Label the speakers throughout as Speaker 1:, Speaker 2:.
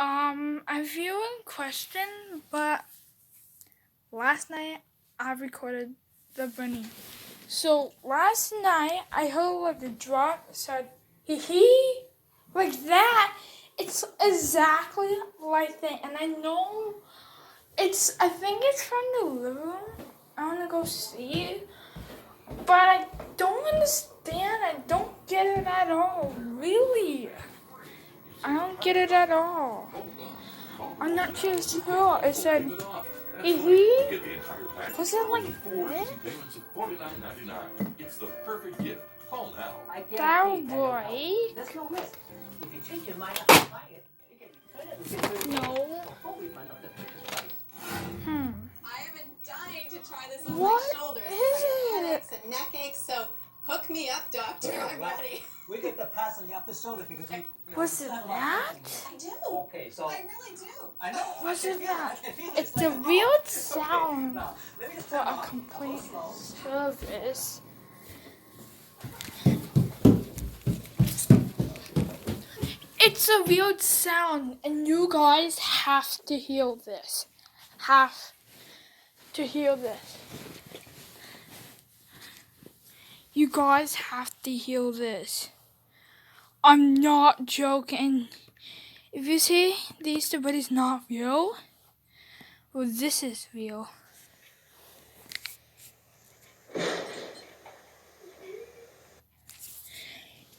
Speaker 1: I feel in question, but last night I recorded the bunny. So last night I heard like the drop said hee hee like that. It's exactly like that, and I know I think it's from the living room. I wanna go see it. But I don't understand. I don't get it at all. Really. I don't get it at all. I'm not too sure. It said, hee hee? Was it like that? It's the perfect gift. Call now. Cowboy? There's no risk. If you change your mind, I'll buy it. No.
Speaker 2: I am dying to try this on
Speaker 1: What
Speaker 2: my shoulders.
Speaker 1: is
Speaker 2: I
Speaker 1: it?
Speaker 2: have headaches and neck aches, so hook me up, doctor. I'm ready.
Speaker 3: We get the pass on the upper shoulder because you
Speaker 1: Was it that?
Speaker 2: I do.
Speaker 3: Okay, so
Speaker 2: I really do.
Speaker 3: I know.
Speaker 1: Was it that? It's
Speaker 3: like
Speaker 1: the weird sound
Speaker 3: Now, let me just
Speaker 1: for
Speaker 3: turn it
Speaker 1: a
Speaker 3: on.
Speaker 1: complete
Speaker 3: Slow.
Speaker 1: service. It's a weird sound, and you guys have to hear this. Have to hear this. You guys have to hear this. I'm not joking. If you say the Easter Bunny is not real, well, this is real.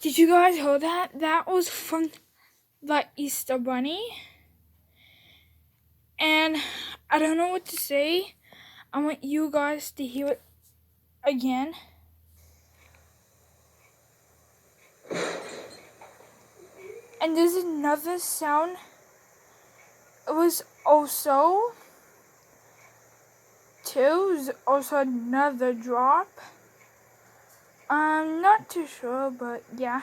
Speaker 1: Did you guys hear that? That was from the Easter Bunny. And I don't know what to say. I want you guys to hear it again. And there's another sound. It was also another drop. I'm not too sure, but yeah.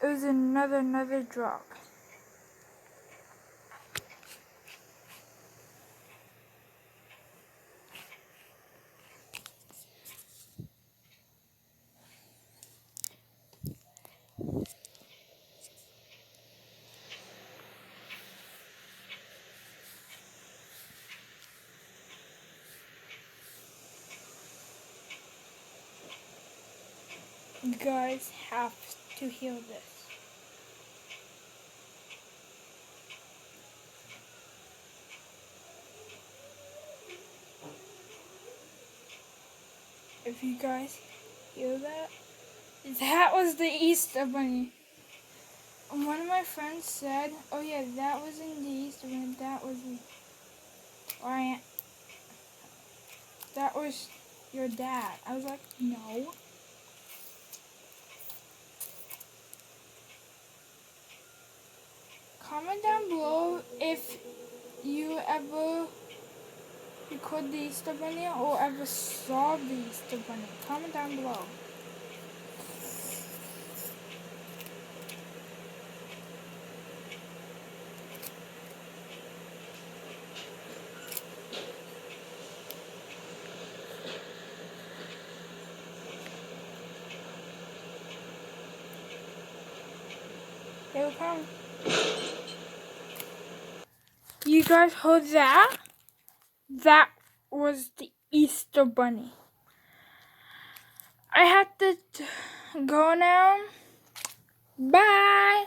Speaker 1: It was another drop. You guys have to hear this. If you guys hear that, that was the Easter Bunny. And one of my friends said, oh yeah, that wasn't the Easter Bunny, that was that was your dad. I was like, no. Comment down below if you ever record the Easter Bunny or ever saw the Easter Bunny. Comment down below. They will come. You guys heard that? That was the Easter Bunny. I have to go now. Bye.